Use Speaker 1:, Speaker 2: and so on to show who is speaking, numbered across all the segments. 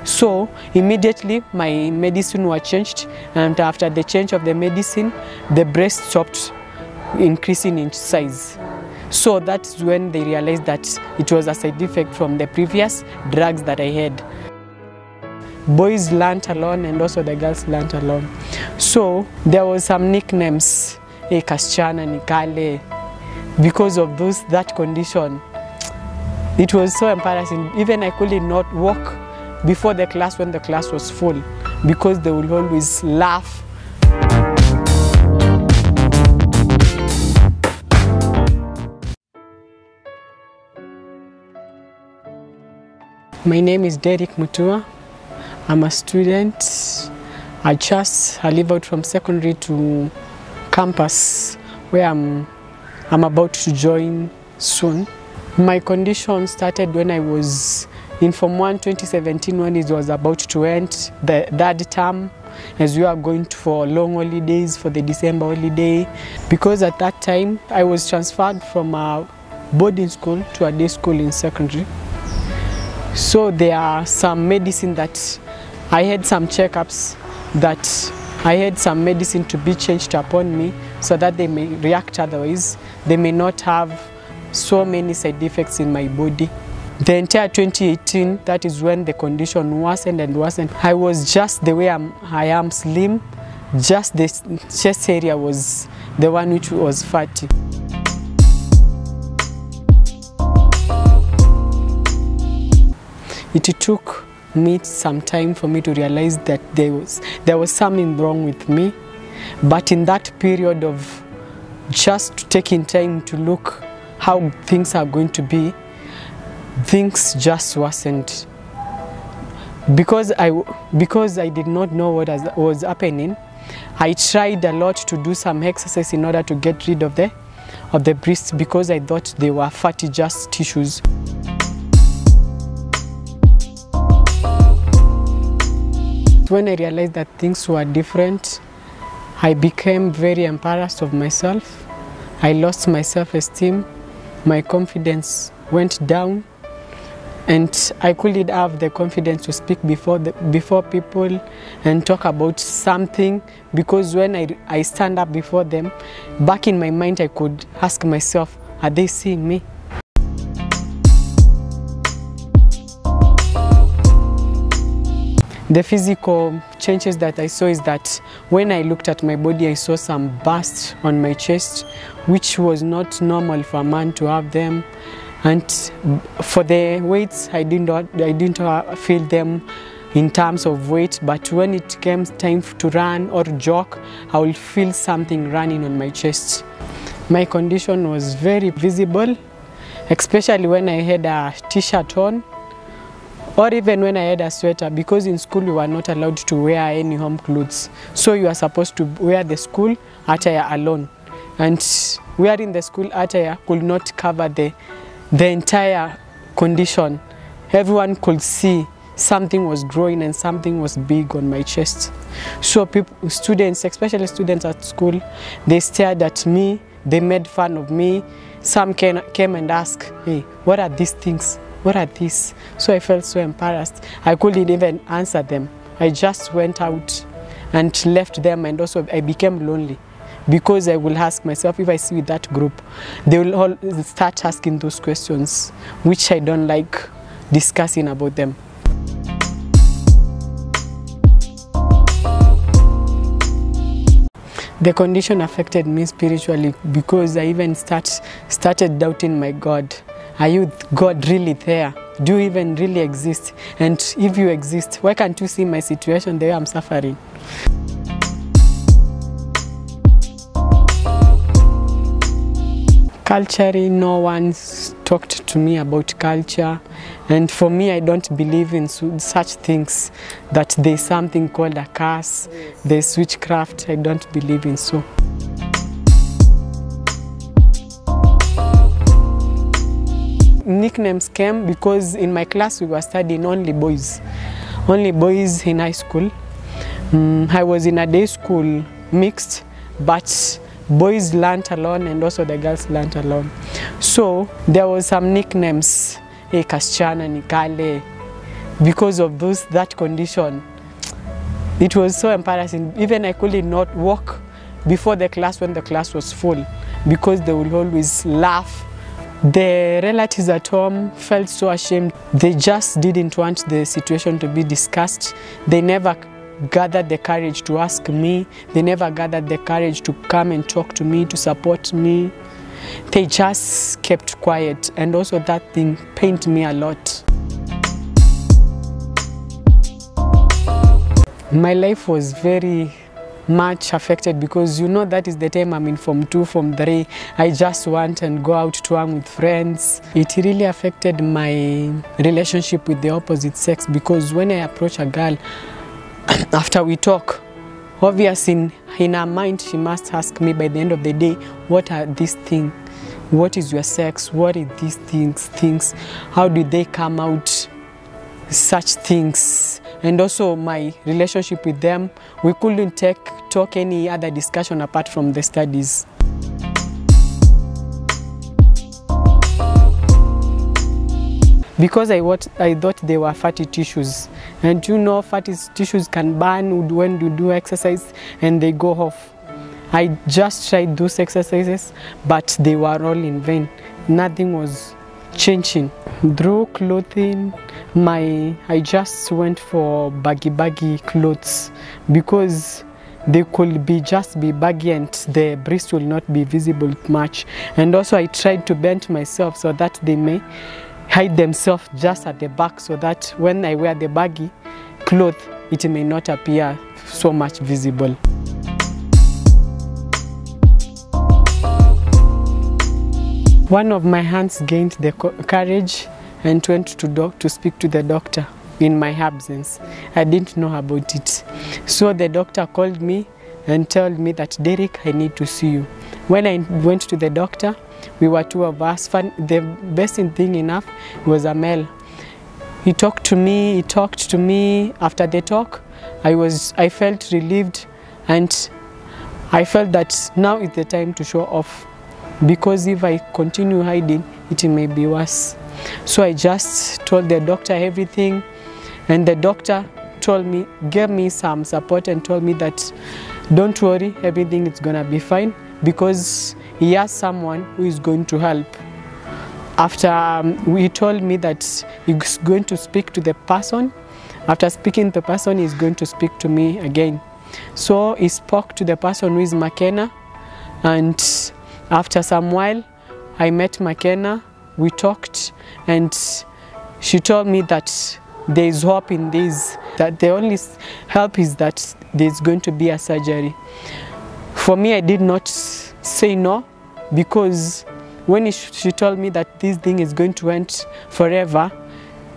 Speaker 1: So immediately my medicine was changed, and after the change of the medicine, the breast stopped increasing in size. So that's when they realized that it was a side effect from the previous drugs that I had. Boys learnt alone and also the girls learnt alone. So there was some nicknames, Kasichana, Nikale, because of that condition. It was so embarrassing. Even I could not walk before the class when the class was full, because they would always laugh. My name is Derik Mutua. I'm a student. I live out from secondary to campus, where I'm about to join soon. My condition started when I was in Form 1 2017, when it was about to end the third term, as we are going for long holidays for the December holiday. Because at that time I was transferred from a boarding school to a day school in secondary. So there are some medicine that I had some checkups that I had some medicine to be changed upon me so that they may react otherwise. They may not have so many side effects in my body. The entire 2018, that is when the condition worsened and worsened. I was just the way I am slim, just the chest area was the one which was fatty. It took me some time for me to realize that there was something wrong with me. But in that period of just taking time to look how things are going to be, things just worsened. Because I did not know what was happening, I tried a lot to do some exercise in order to get rid of the breasts, because I thought they were fatty, just tissues. When I realized that things were different, I became very embarrassed of myself. I lost my self-esteem, my confidence went down, and I couldn't have the confidence to speak before people and talk about something, because when I stand up before them, back in my mind I could ask myself, are they seeing me? The physical changes that I saw is that when I looked at my body, I saw some bursts on my chest, which was not normal for a man to have them. And for the weights, I didn't feel them in terms of weight, but when it came time to run or jog, I will feel something running on my chest. My condition was very visible, especially when I had a t-shirt on, or even when I had a sweater, because in school you were not allowed to wear any home clothes. So you are supposed to wear the school attire alone. And wearing the school attire could not cover the entire condition. Everyone could see something was growing and something was big on my chest. So students, especially students at school, they stared at me, they made fun of me. Some came and asked, hey, what are these things? What are these? So I felt so embarrassed. I couldn't even answer them. I just went out and left them, and also I became lonely, because I will ask myself, if I see with that group, they will all start asking those questions, which I don't like discussing about them. The condition affected me spiritually, because I even started doubting my God. Are you God really there? Do you even really exist? And if you exist, why can't you see my situation, the way I'm suffering? Culturally, no one's talked to me about culture. And for me, I don't believe in such things, that there's something called a curse, there's witchcraft. I don't believe in so. Nicknames came because in my class we were studying only boys in high school. I was in a day school mixed, but boys learnt alone and also the girls learnt alone. So there was some nicknames, Kasichana, Nikale, because of that condition. It was so embarrassing. Even I could not walk before the class when the class was full, because they would always laugh. The relatives at home felt so ashamed. They just didn't want the situation to be discussed. They never gathered the courage to ask me. They never gathered the courage to come and talk to me, to support me. They just kept quiet, and also that thing pained me a lot. My life was very much affected, because you know that is the time I'm in Form 2, Form 3. I just want and go out to hang with friends. It really affected my relationship with the opposite sex, because when I approach a girl, after we talk, obviously in her mind she must ask me by the end of the day, what are these things? What is your sex? What are these things? How do they come out? Such things. And also my relationship with them, we couldn't talk any other discussion apart from the studies. Because I thought they were fatty tissues, and you know fatty tissues can burn when you do exercise and they go off. I just tried those exercises, but they were all in vain. Nothing was changing. Through clothing, I just went for baggy clothes, because they could just be baggy and the breast will not be visible much. And also I tried to bend myself so that they may hide themselves just at the back, so that when I wear the baggy cloth, it may not appear so much visible. One of my aunts gained the courage and went to speak to the doctor in my absence. I didn't know about it. So the doctor called me and told me that, Derik, I need to see you. When I went to the doctor, we were two of us. The best thing enough was a male. He talked to me. After the talk, I felt relieved, and I felt that now is the time to show off, because if I continue hiding, it may be worse. So I just told the doctor everything, and the doctor gave me some support and told me that don't worry, everything is gonna be fine, because he has someone who is going to help. After he told me that he's going to speak to the person, after speaking to the person, he's going to speak to me again. So he spoke to the person who is Makena, and after some while, I met Makena, we talked, and she told me that there is hope in this, that the only help is that there's going to be a surgery. For me, I did not say no, because when she told me that this thing is going to end forever,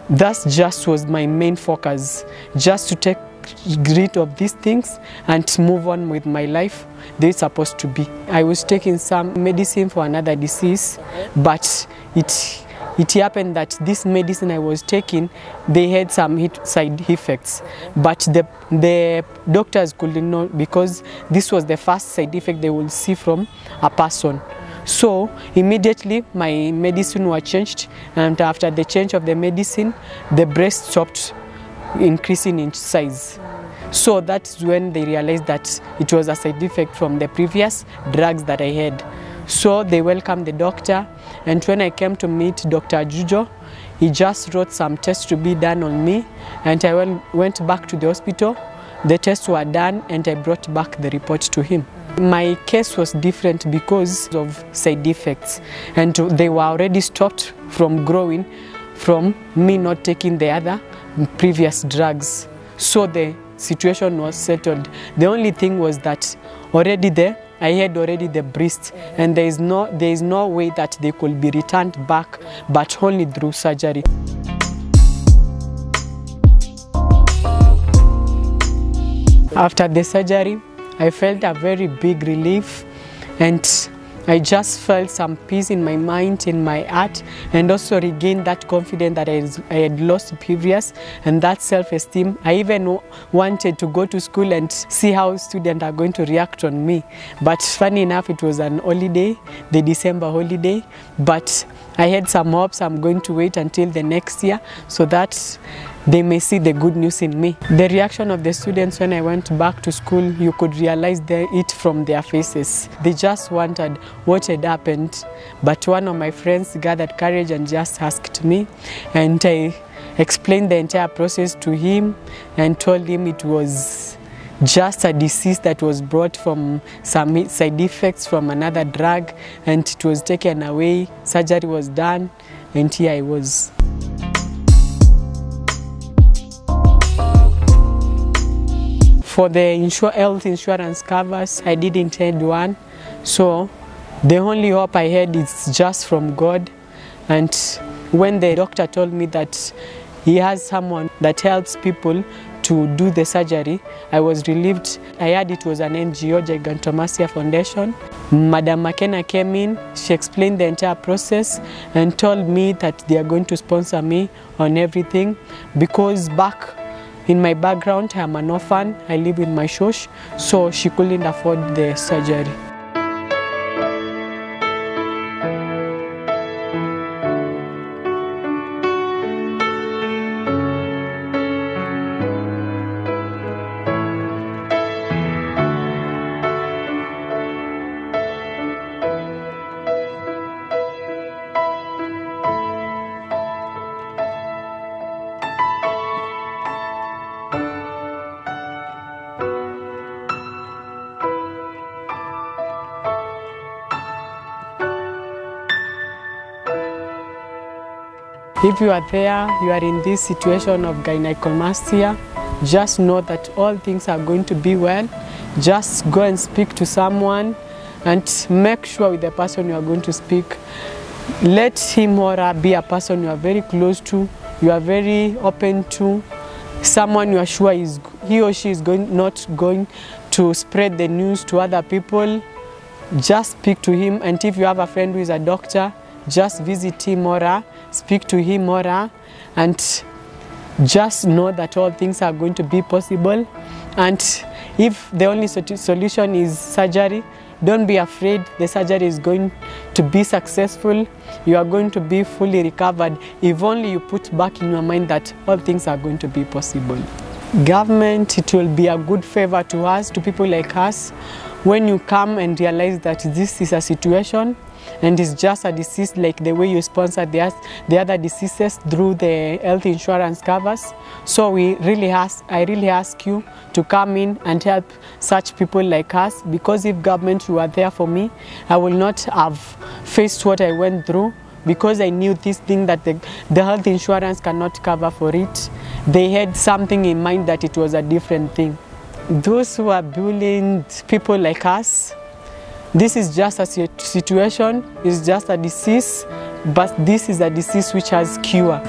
Speaker 1: that just was my main focus, just to take rid of these things and move on with my life. They're supposed to be. I was taking some medicine for another disease, but it happened that this medicine I was taking, they had some side effects, but the doctors couldn't know, because this was the first side effect they will see from a person. So immediately my medicine was changed, and after the change of the medicine, the breast stopped increasing in size. So that's when they realized that it was a side effect from the previous drugs that I had. So they welcomed the doctor, and when I came to meet Dr. Ajujo, he just wrote some tests to be done on me, and I went back to the hospital. The tests were done, and I brought back the report to him. My case was different because of side effects, and they were already stopped from growing from me not taking the other previous drugs. So the situation was settled. The only thing was that I had already the breast, and there is no way that they could be returned back, but only through surgery. After the surgery, I felt a very big relief, and I just felt some peace in my mind, in my heart, and also regained that confidence that I had lost previous, and that self-esteem. I even wanted to go to school and see how students are going to react on me. But funny enough, it was an holiday, the December holiday, but I had some hopes I'm going to wait until the next year so that they may see the good news in me. The reaction of the students when I went back to school, you could realize it from their faces. They just wondered what had happened. But one of my friends gathered courage and just asked me, and I explained the entire process to him and told him it was just a disease that was brought from some side effects from another drug, and it was taken away, surgery was done, and here I was. For the health insurance covers, I didn't have one, so the only hope I had is just from God. And when the doctor told me that he has someone that helps people to do the surgery, I was relieved. I heard it was an NGO, Gynecomastia Foundation. Madam Makena came in, she explained the entire process and told me that they are going to sponsor me on everything, because back in my background, I'm an orphan, I live with my shosh, so she couldn't afford the surgery. If you are there, you are in this situation of gynecomastia, just know that all things are going to be well. Just go and speak to someone and make sure with the person you are going to speak. Let him or her be a person you are very close to, you are very open to, someone you are sure he or she is not going to spread the news to other people. Just speak to him, and if you have a friend who is a doctor, just visit him or her, speak to him or her, and just know that all things are going to be possible. And if the only solution is surgery, don't be afraid. The surgery is going to be successful. You are going to be fully recovered if only you put back in your mind that all things are going to be possible. Government, it will be a good favor to us, to people like us, when you come and realize that this is a situation and it's just a disease, like the way you sponsor the other diseases through the health insurance covers. So I really ask you to come in and help such people like us, because if government were there for me, I will not have faced what I went through, because I knew this thing that the health insurance cannot cover for it. They had something in mind that it was a different thing. Those who are bullying people like us, this is just a situation, it's just a disease, but this is a disease which has cure.